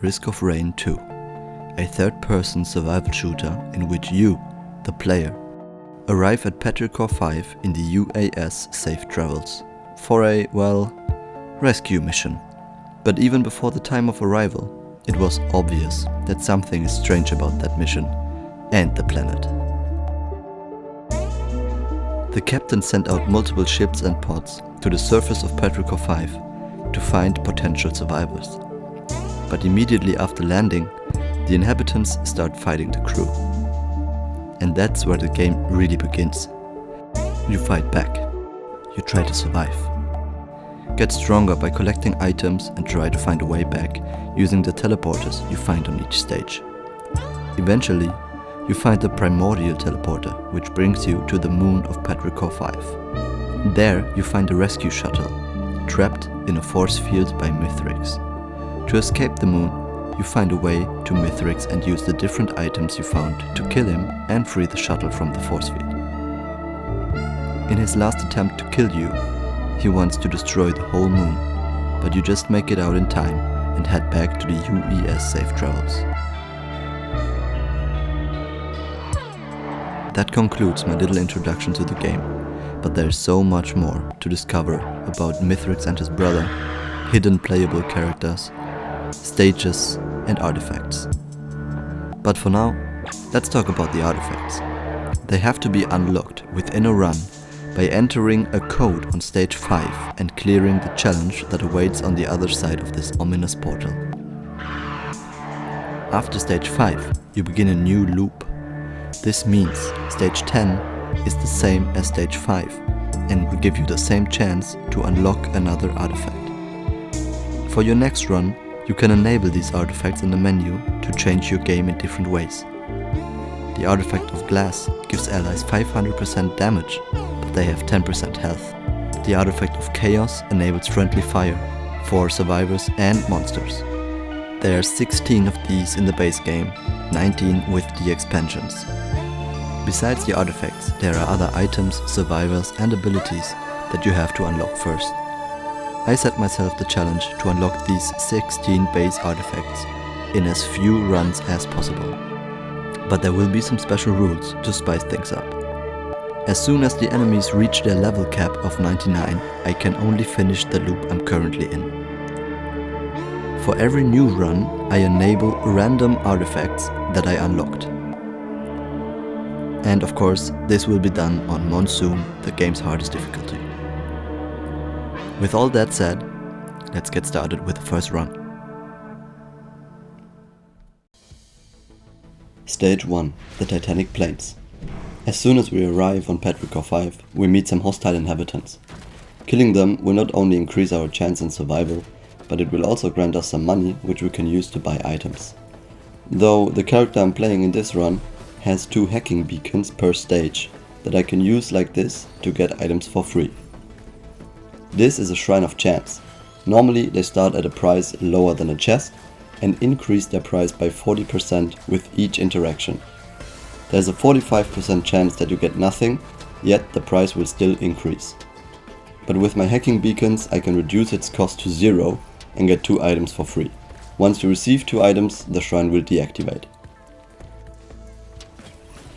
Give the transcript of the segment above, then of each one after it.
Risk of Rain 2, a third-person survival shooter in which you, the player, arrive at Petrichor 5 in the UAS Safe Travels for a, well, rescue mission. But even before the time of arrival, it was obvious that something is strange about that mission and the planet. The captain sent out multiple ships and pods to the surface of Petrichor 5 to find potential survivors. But immediately after landing, the inhabitants start fighting the crew. And that's where the game really begins. You fight back. You try to survive. Get stronger by collecting items and try to find a way back using the teleporters you find on each stage. Eventually, you find the primordial teleporter, which brings you to the moon of Petrichor 5. There you find a rescue shuttle, trapped in a force field by Mithrix. To escape the moon, you find a way to Mithrix and use the different items you found to kill him and free the shuttle from the force field. In his last attempt to kill you, he wants to destroy the whole moon, but you just make it out in time and head back to the UES Safe Travels. That concludes my little introduction to the game, but there's so much more to discover about Mithrix and his brother, hidden playable characters, stages and artifacts. But for now, let's talk about the artifacts. They have to be unlocked within a run by entering a code on stage 5 and clearing the challenge that awaits on the other side of this ominous portal. After stage 5, you begin a new loop. This means stage 10 is the same as stage 5 and will give you the same chance to unlock another artifact. For your next run, you can enable these artifacts in the menu to change your game in different ways. The artifact of glass gives allies 500% damage, but they have 10% health. The artifact of chaos enables friendly fire for survivors and monsters. There are 16 of these in the base game, 19 with the expansions. Besides the artifacts, there are other items, survivors and abilities that you have to unlock first. I set myself the challenge to unlock these 16 base artifacts in as few runs as possible. But there will be some special rules to spice things up. As soon as the enemies reach their level cap of 99, I can only finish the loop I'm currently in. For every new run, I enable random artifacts that I unlocked. And of course, this will be done on Monsoon, the game's hardest difficulty. With all that said, let's get started with the first run. Stage 1, the Titanic Plains. As soon as we arrive on Petrichor 5, we meet some hostile inhabitants. Killing them will not only increase our chance in survival, but it will also grant us some money which we can use to buy items. Though the character I'm playing in this run has 2 hacking beacons per stage that I can use like this to get items for free. This is a Shrine of Chance. Normally they start at a price lower than a chest and increase their price by 40% with each interaction. There's a 45% chance that you get nothing, yet the price will still increase. But with my hacking beacons I can reduce its cost to 0 and get 2 items for free. Once you receive 2 items, the shrine will deactivate.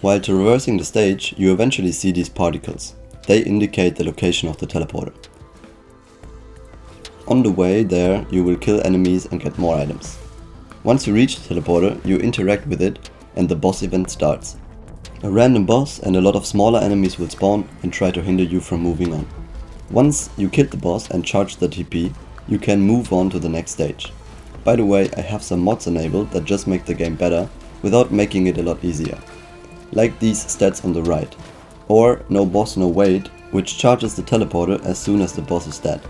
While traversing the stage, you eventually see these particles. They indicate the location of the teleporter. On the way there, you will kill enemies and get more items. Once you reach the teleporter, you interact with it and the boss event starts. A random boss and a lot of smaller enemies will spawn and try to hinder you from moving on. Once you kill the boss and charge the TP, you can move on to the next stage. By the way, I have some mods enabled that just make the game better without making it a lot easier. Like these stats on the right, or no boss no wait, which charges the teleporter as soon as the boss is dead.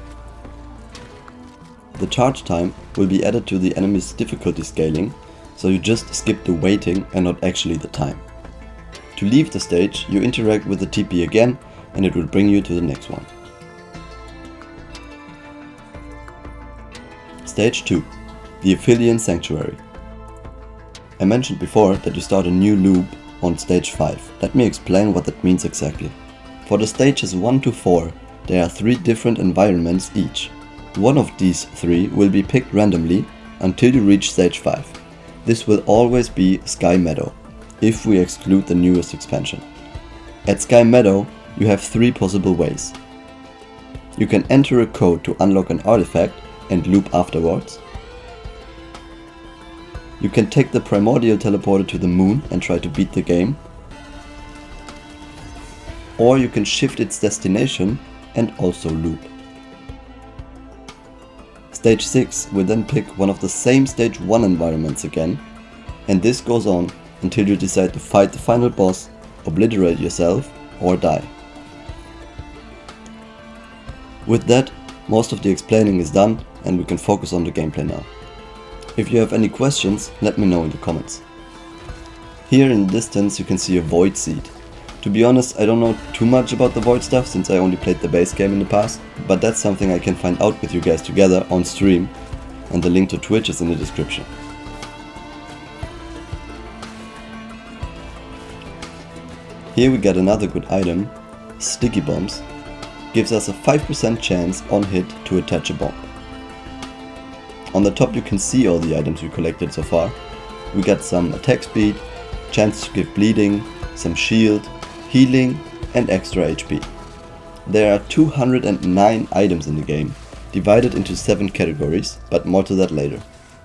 The charge time will be added to the enemy's difficulty scaling, so you just skip the waiting and not actually the time. To leave the stage, you interact with the TP again and it will bring you to the next one. Stage 2, the Aphelion Sanctuary. I mentioned before that you start a new loop on stage 5. Let me explain what that means exactly. For the stages 1 to 4, there are 3 different environments each. One of these 3 will be picked randomly until you reach stage 5. This will always be Sky Meadow, if we exclude the newest expansion. At Sky Meadow, you have 3 possible ways. You can enter a code to unlock an artifact and loop afterwards. You can take the primordial teleporter to the moon and try to beat the game. Or you can shift its destination and also loop. Stage 6 will then pick one of the same stage 1 environments again, and this goes on until you decide to fight the final boss, obliterate yourself, or die. With that, most of the explaining is done and we can focus on the gameplay now. If you have any questions, let me know in the comments. Here in the distance you can see a void seed. To be honest, I don't know too much about the void stuff since I only played the base game in the past, but that's something I can find out with you guys together on stream, and the link to Twitch is in the description. Here we got another good item, Sticky Bombs. Gives us a 5% chance on hit to attach a bomb. On the top you can see all the items we collected so far. We got some attack speed, chance to give bleeding, some shield, healing and extra HP. There are 209 items in the game, divided into 7 categories, but more to that later.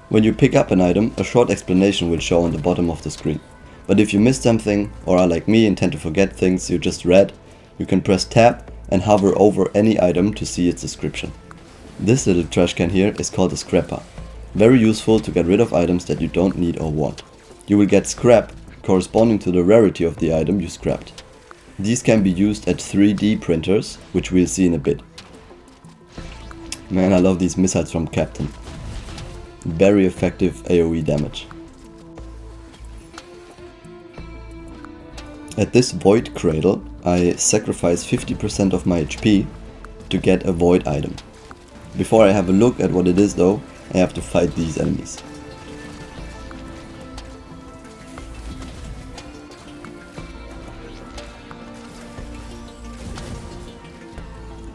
When you pick up an item, a short explanation will show on the bottom of the screen. But if you missed something, or are like me and tend to forget things you just read, you can press tab and hover over any item to see its description. This little trash can here is called a scrapper. Very useful to get rid of items that you don't need or want. You will get scrap corresponding to the rarity of the item you scrapped. These can be used at 3D printers, which we'll see in a bit. Man, I love these missiles from Captain. Very effective AoE damage. At this void cradle, I sacrifice 50% of my HP to get a void item. Before I have a look at what it is though, I have to fight these enemies.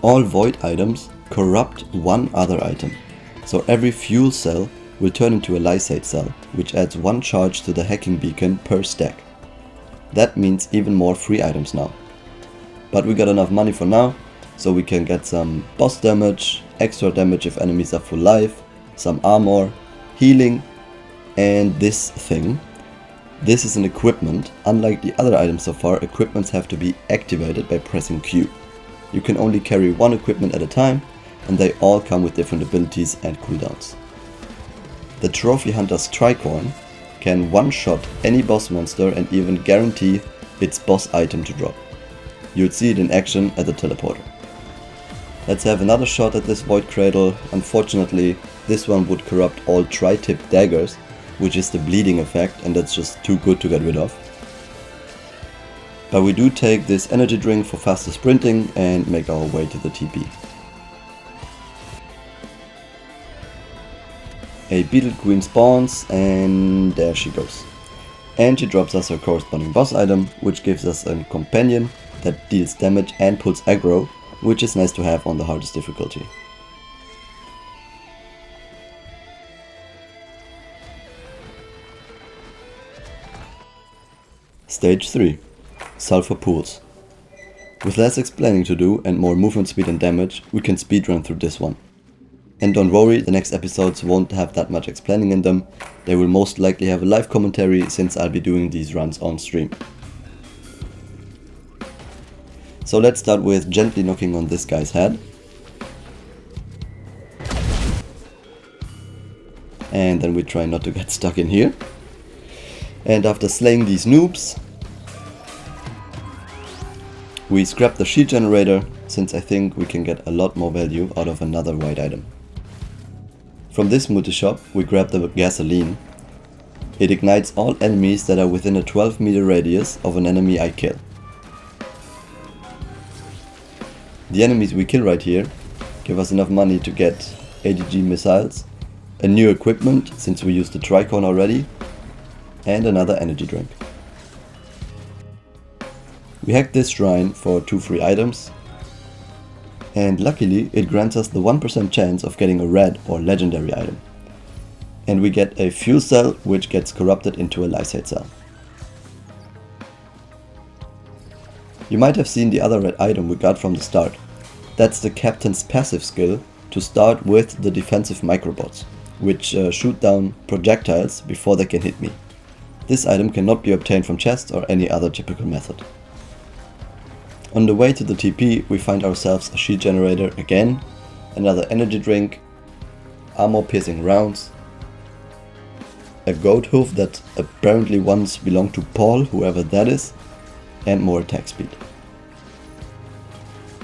All void items corrupt one other item, so every fuel cell will turn into a lysate cell, which adds 1 charge to the hacking beacon per stack. That means even more free items now. But we got enough money for now, so we can get some boss damage, extra damage if enemies are full life, some armor, healing, and this thing. This is an equipment. Unlike the other items so far, equipments have to be activated by pressing Q. You can only carry 1 equipment at a time, and they all come with different abilities and cooldowns. The Trophy Hunter's Tricorn can one-shot any boss monster and even guarantee its boss item to drop. You'll see it in action at the teleporter. Let's have another shot at this void cradle. Unfortunately, this one would corrupt all tri-tip daggers, which is the bleeding effect, and that's just too good to get rid of. But we do take this energy drink for faster sprinting and make our way to the TP. A beetle queen spawns and there she goes. And she drops us her corresponding boss item, which gives us a companion that deals damage and pulls aggro, which is nice to have on the hardest difficulty. Stage 3. Sulfur Pools. With less explaining to do and more movement speed and damage, we can speedrun through this one. And don't worry, the next episodes won't have that much explaining in them. They will most likely have a live commentary since I'll be doing these runs on stream. So let's start with gently knocking on this guy's head. And then we try not to get stuck in here. And after slaying these noobs, we scrap the shield generator, since I think we can get a lot more value out of another white item. From this multi-shop we grab the gasoline. It ignites all enemies that are within a 12-meter radius of an enemy I kill. The enemies we kill right here give us enough money to get ADG missiles, a new equipment since we used the Tricorn already, and another energy drink. We hacked this shrine for 2 free items, and luckily it grants us the 1% chance of getting a red or legendary item. and we get a fuel cell which gets corrupted into a lysate cell. You might have seen the other red item we got from the start. That's the captain's passive skill to start with the defensive microbots, which shoot down projectiles before they can hit me. This item cannot be obtained from chests or any other typical method. On the way to the TP we find ourselves a shield generator again, another energy drink, armor piercing rounds, a goat hoof that apparently once belonged to Paul, whoever that is, and more attack speed.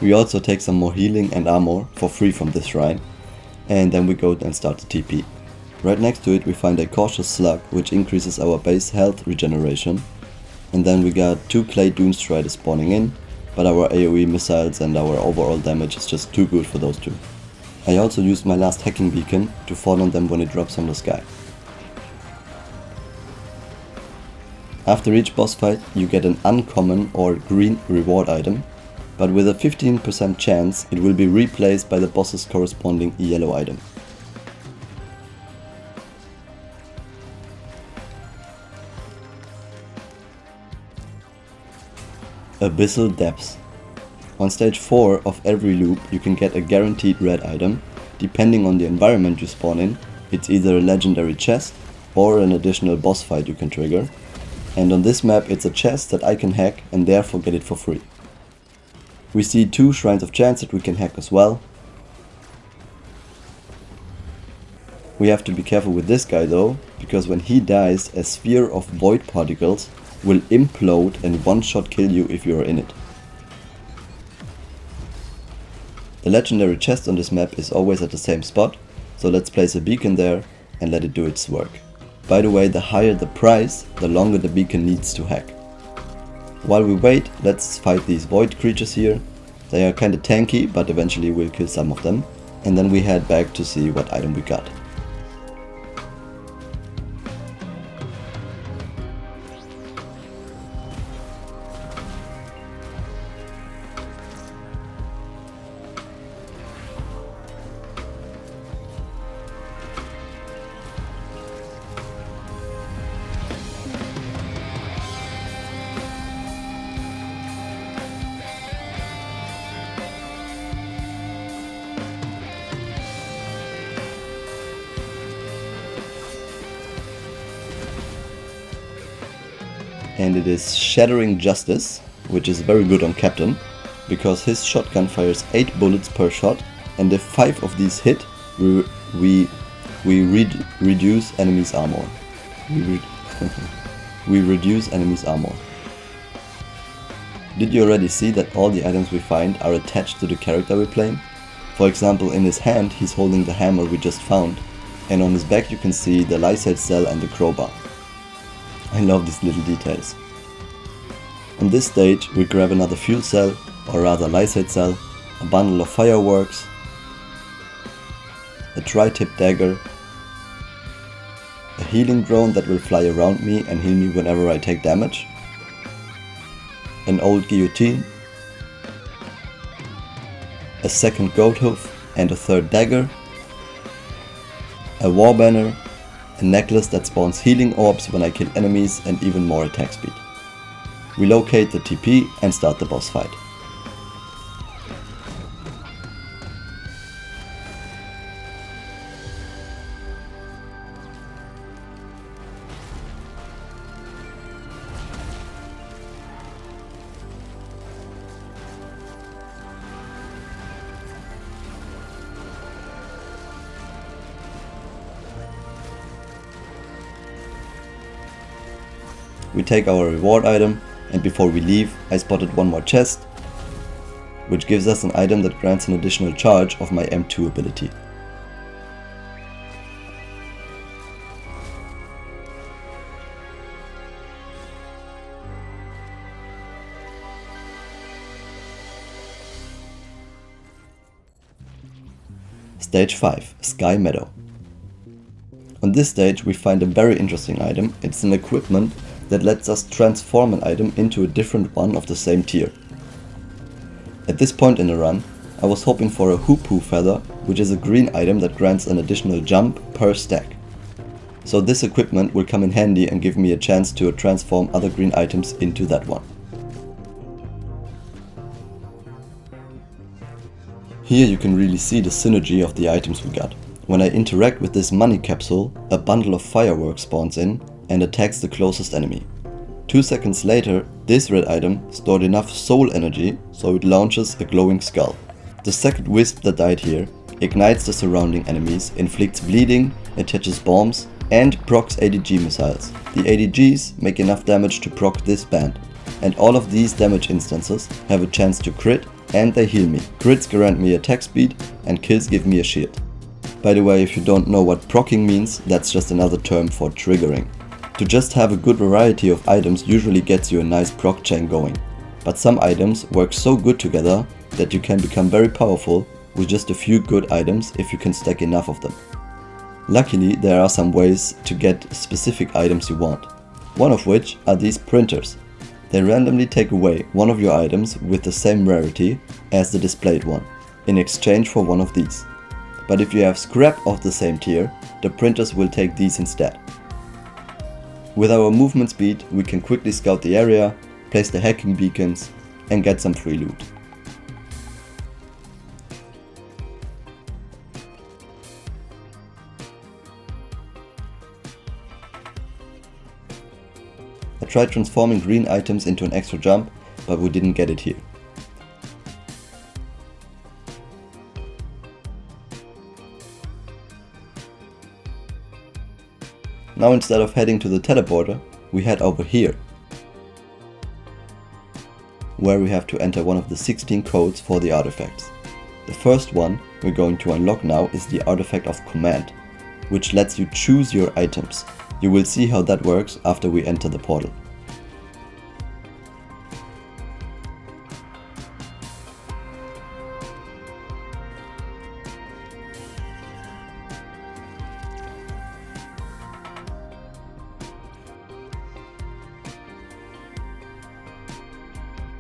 We also take some more healing and armor for free from this shrine, and then we go and start the TP. Right next to it we find a cautious slug which increases our base health regeneration, and then we got 2 clay dune striders spawning in, but our AoE missiles and our overall damage is just too good for those two. I also used my last hacking beacon to fall on them when it drops from the sky. After each boss fight you get an uncommon or green reward item, but with a 15% chance it will be replaced by the boss's corresponding yellow item. Abyssal Depths. On stage 4 of every loop you can get a guaranteed red item. Depending on the environment you spawn in, it's either a legendary chest or an additional boss fight you can trigger. And on this map it's a chest that I can hack and therefore get it for free. We see 2 Shrines of Chance that we can hack as well. We have to be careful with this guy though, because when he dies a sphere of void particles will implode and one-shot kill you if you are in it. The legendary chest on this map is always at the same spot, so let's place a beacon there and let it do its work. By the way, the higher the price, the longer the beacon needs to hack. While we wait, let's fight these void creatures here. They are kinda tanky, but eventually we'll kill some of them. And then we head back to see what item we got. And it is Shattering Justice, which is very good on Captain, because his shotgun fires 8 bullets per shot, and if 5 of these hit, we reduce enemies' armor. We reduce enemies' armor. Did you already see that all the items we find are attached to the character we're playing? For example, in his hand he's holding the hammer we just found, and on his back you can see the lysate cell and the crowbar. I love these little details. On this stage we grab another fuel cell, or rather lysate cell, a bundle of fireworks, a tri-tip dagger, a healing drone that will fly around me and heal me whenever I take damage, an old guillotine, a second goat hoof and a third dagger, a war banner, a necklace that spawns healing orbs when I kill enemies and even more attack speed. We locate the TP and start the boss fight. We take our reward item, and before we leave I spotted one more chest, which gives us an item that grants an additional charge of my M2 ability. Stage 5, Sky Meadow. On this stage we find a very interesting item. It's an equipment that lets us transform an item into a different one of the same tier. At this point in the run, I was hoping for a hoopoo feather, which is a green item that grants an additional jump per stack. So this equipment will come in handy and give me a chance to transform other green items into that one. Here you can really see the synergy of the items we got. When I interact with this money capsule, a bundle of fireworks spawns in and attacks the closest enemy. 2 seconds later, this red item stored enough soul energy so it launches a glowing skull. The second wisp that died here ignites the surrounding enemies, inflicts bleeding, attaches bombs, and procs ADG missiles. The ADGs make enough damage to proc this band, and all of these damage instances have a chance to crit and they heal me. Crits grant me attack speed and kills give me a shield. By the way, if you don't know what proccing means, that's just another term for triggering. To just have a good variety of items usually gets you a nice proc chain going, but some items work so good together that you can become very powerful with just a few good items if you can stack enough of them. Luckily, there are some ways to get specific items you want, one of which are these printers. They randomly take away one of your items with the same rarity as the displayed one, in exchange for one of these. But if you have scrap of the same tier, the printers will take these instead. With our movement speed, we can quickly scout the area, place the hacking beacons, and get some free loot. I tried transforming green items into an extra jump, but we didn't get it here. Now instead of heading to the teleporter, we head over here, where we have to enter one of the 16 codes for the artifacts. The first one we're going to unlock now is the artifact of command, which lets you choose your items. You will see how that works after we enter the portal.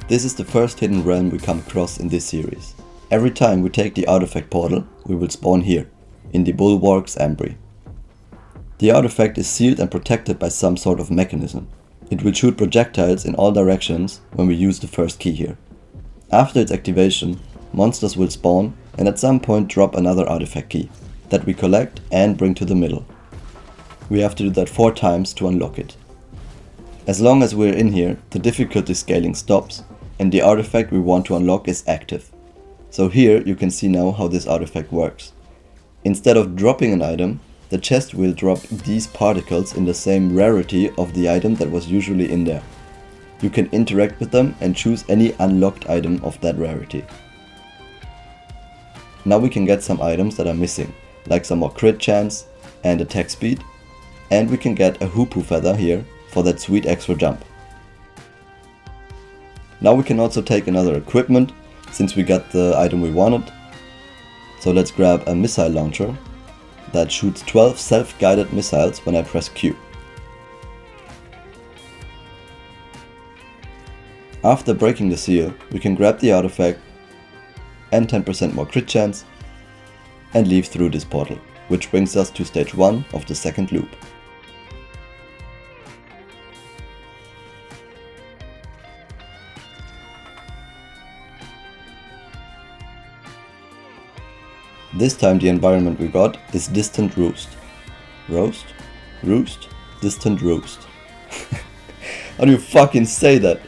This is the first hidden realm we come across in this series. Every time we take the artifact portal, we will spawn here, in the Bulwark's Ambry. The artifact is sealed and protected by some sort of mechanism. It will shoot projectiles in all directions when we use the first key here. After its activation, monsters will spawn and at some point drop another artifact key, that we collect and bring to the middle. We have to do that 4 times to unlock it. As long as we're in here, the difficulty scaling stops, and the artifact we want to unlock is active. So here you can see now how this artifact works. Instead of dropping an item, the chest will drop these particles in the same rarity of the item that was usually in there. You can interact with them and choose any unlocked item of that rarity. Now we can get some items that are missing, like some more crit chance and attack speed, and we can get a hoopoe feather here for that sweet extra jump. Now we can also take another equipment, since we got the item we wanted. So let's grab a missile launcher that shoots 12 self-guided missiles when I press Q. After breaking the seal, we can grab the artifact and 10% more crit chance and leave through this portal, which brings us to stage 1 of the second loop. This time the environment we got is Distant Roost. Roast? Roost? Distant Roost. How do you fucking say that?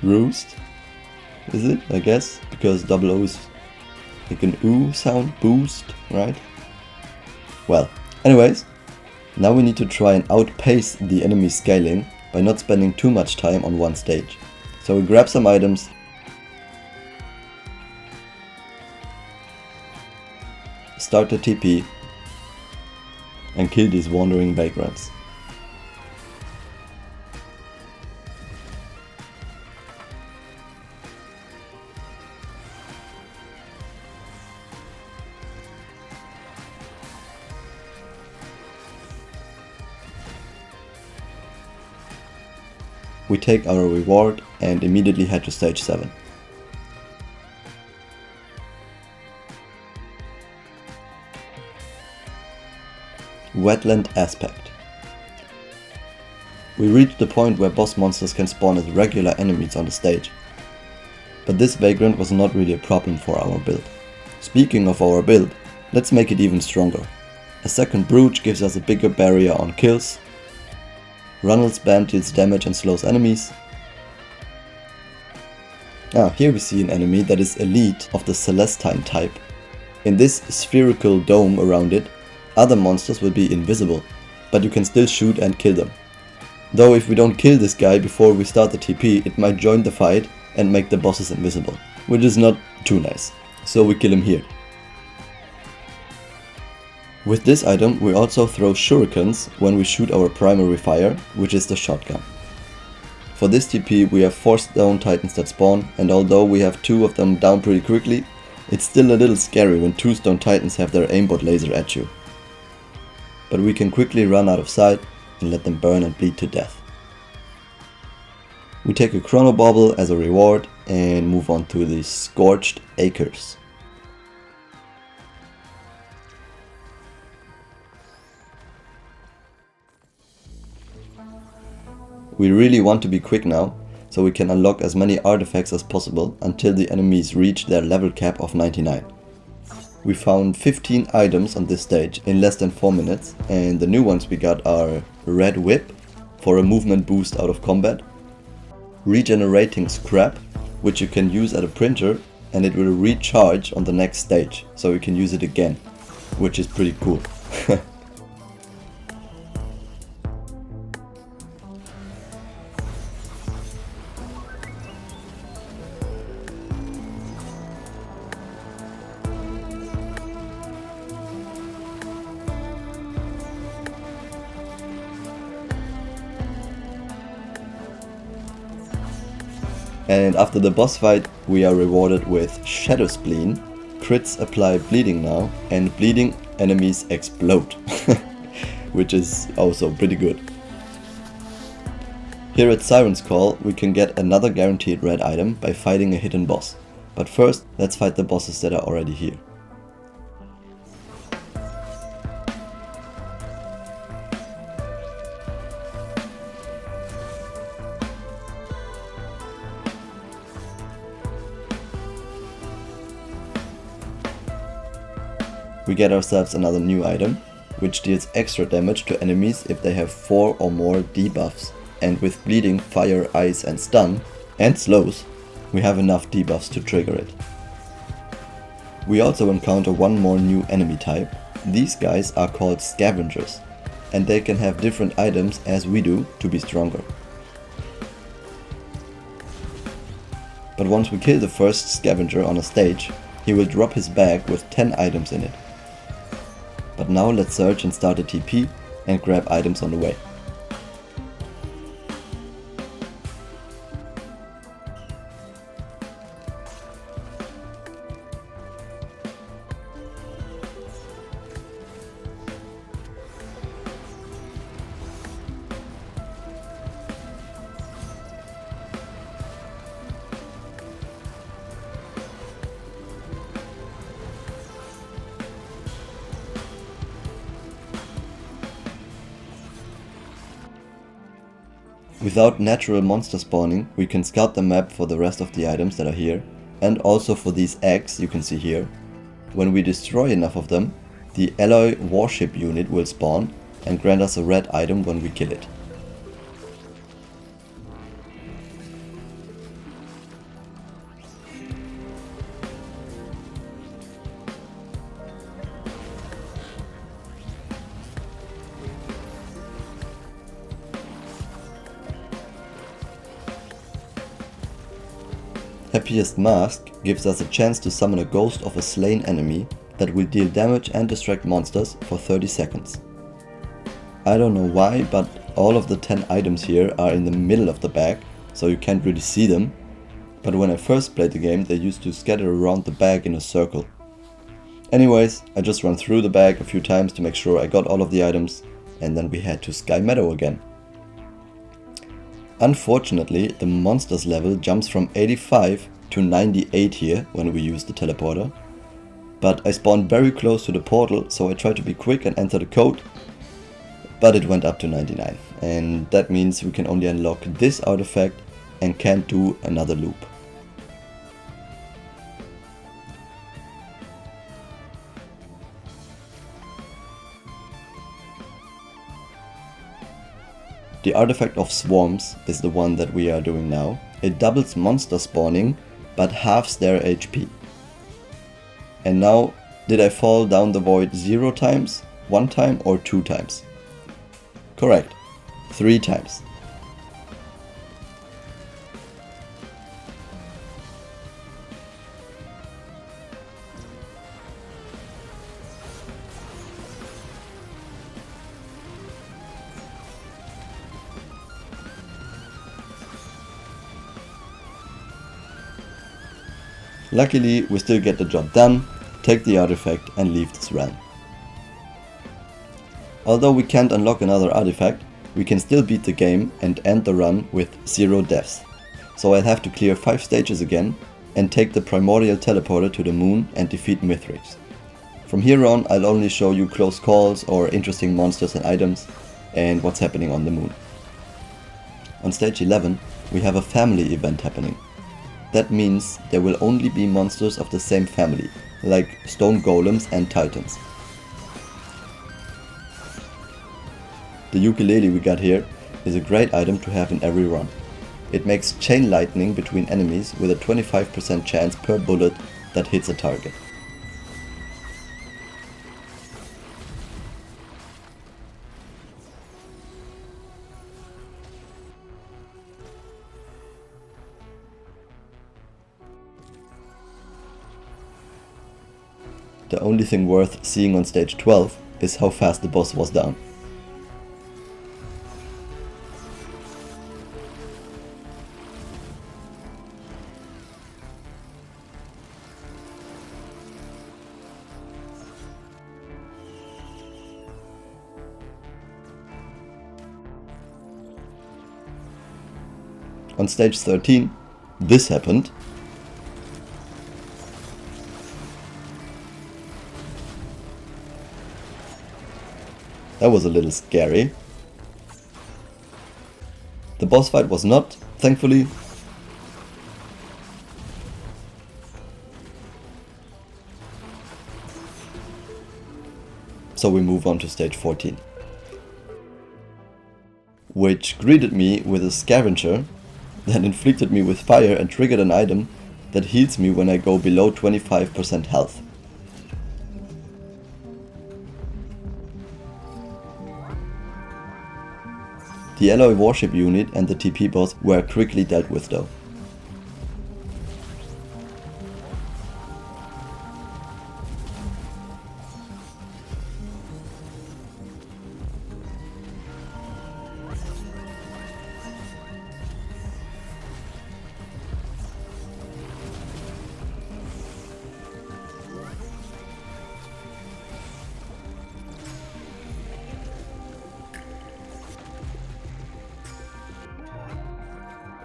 Roost? Is it? I guess? Because double O is like an oo sound, boost, right? Well, anyways, now we need to try and outpace the enemy scaling by not spending too much time on one stage. So we grab some items, start the TP, and kill these wandering vagrants. We take our reward and immediately head to stage 7. Wetland Aspect. We reached the point where boss monsters can spawn as regular enemies on the stage. But this vagrant was not really a problem for our build. Speaking of our build, let's make it even stronger. A second brooch gives us a bigger barrier on kills. Runnel's Band deals damage and slows enemies. Here we see an enemy that is elite of the Celestine type. In this spherical dome around it, other monsters will be invisible, but you can still shoot and kill them. Though if we don't kill this guy before we start the TP, it might join the fight and make the bosses invisible, which is not too nice, so we kill him here. With this item we also throw shurikens when we shoot our primary fire, which is the shotgun. For this TP we have 4 stone titans that spawn, and although we have 2 of them down pretty quickly, it's still a little scary when 2 stone titans have their aimbot laser at you. But we can quickly run out of sight and let them burn and bleed to death. We take a chrono bauble as a reward and move on to the Scorched Acres. We really want to be quick now, so we can unlock as many artifacts as possible until the enemies reach their level cap of 99. We found 15 items on this stage in less than 4 minutes, and the new ones we got are Red Whip for a movement boost out of combat, Regenerating Scrap, which you can use at a printer and it will recharge on the next stage, so you can use it again, which is pretty cool. And after the boss fight we are rewarded with Shadow Spleen. Crits apply bleeding now, and bleeding enemies explode, which is also pretty good. Here at Siren's Call we can get another guaranteed red item by fighting a hidden boss. But first let's fight the bosses that are already here. We get ourselves another new item, which deals extra damage to enemies if they have 4 or more debuffs, and with bleeding, fire, ice and stun, and slows, we have enough debuffs to trigger it. We also encounter one more new enemy type. These guys are called Scavengers, and they can have different items as we do to be stronger. But once we kill the first Scavenger on a stage, he will drop his bag with 10 items in it. But now let's search and start a TP and grab items on the way. Without natural monster spawning, we can scout the map for the rest of the items that are here, and also for these eggs you can see here. When we destroy enough of them, the alloy warship unit will spawn and grant us a red item when we kill it. Happiest Mask gives us a chance to summon a ghost of a slain enemy that will deal damage and distract monsters for 30 seconds. I don't know why, but all of the 10 items here are in the middle of the bag, so you can't really see them. But when I first played the game, they used to scatter around the bag in a circle. Anyways, I just ran through the bag a few times to make sure I got all of the items, and then we head to Sky Meadow again. Unfortunately, the monsters level jumps from 85 to 98 here when we use the teleporter. But I spawned very close to the portal, so I tried to be quick and enter the code. but it went up to 99, and that means we can only unlock this artifact and can't do another loop. The artifact of swarms is the one that we are doing now. It doubles monster spawning but halves their HP. And now, did I fall down the void 0 times, 1 time or 2 times? Correct, 3 times. Luckily, we still get the job done, take the artifact and leave this realm. Although we can't unlock another artifact, we can still beat the game and end the run with 0 deaths. So I'll have to clear 5 stages again and take the primordial teleporter to the moon and defeat Mithrix. From here on, I'll only show you close calls or interesting monsters and items and what's happening on the moon. On stage 11, we have a family event happening. That means there will only be monsters of the same family, like stone golems and titans. The ukulele we got here is a great item to have in every run. It makes chain lightning between enemies with a 25% chance per bullet that hits a target. The only thing worth seeing on stage 12 is how fast the boss was down. On stage 13, this happened. That was a little scary. The boss fight was not, thankfully. So we move on to stage 14. Which greeted me with a scavenger that inflicted me with fire and triggered an item that heals me when I go below 25% health. The alloy warship unit and the TP boss were quickly dealt with though.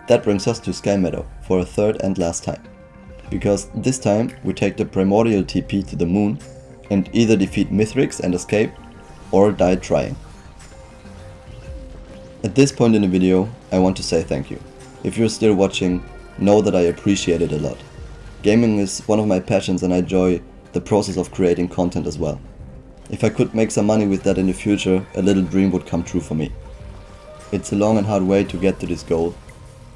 That brings us to Sky Meadow for a third and last time, because this time we take the primordial TP to the moon and either defeat Mithrix and escape, or die trying. At this point in the video, I want to say thank you. If you're still watching, know that I appreciate it a lot. Gaming is one of my passions and I enjoy the process of creating content as well. If I could make some money with that in the future, a little dream would come true for me. It's a long and hard way to get to this goal,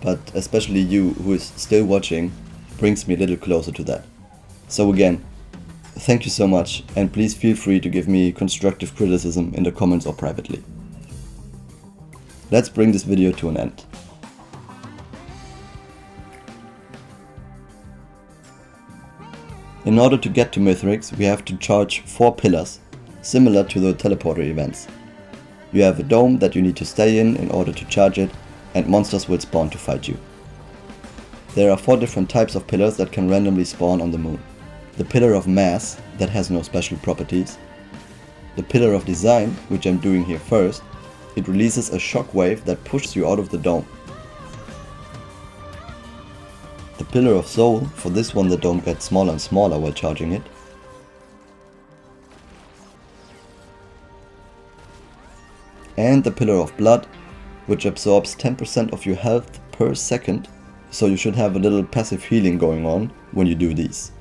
but especially you who is still watching brings me a little closer to that. So again, thank you so much, and please feel free to give me constructive criticism in the comments or privately. Let's bring this video to an end. In order to get to Mithrix, we have to charge 4 pillars, similar to the teleporter events. You have a dome that you need to stay in order to charge it, and monsters will spawn to fight you. There are 4 different types of pillars that can randomly spawn on the moon. The pillar of mass, that has no special properties. The pillar of design, which I'm doing here first, it releases a shockwave that pushes you out of the dome. The pillar of soul, for this one the dome gets smaller and smaller while charging it. and the Pillar of Blood, which absorbs 10% of your health per second, so you should have a little passive healing going on when you do these.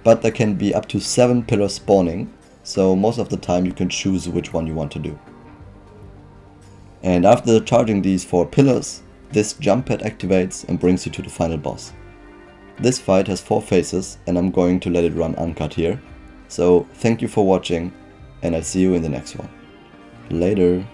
But there can be up to 7 pillars spawning, so most of the time you can choose which one you want to do. And after charging these 4 pillars, this jump pad activates and brings you to the final boss. This fight has 4 phases and I'm going to let it run uncut here. So thank you for watching and I'll see you in the next one. Later.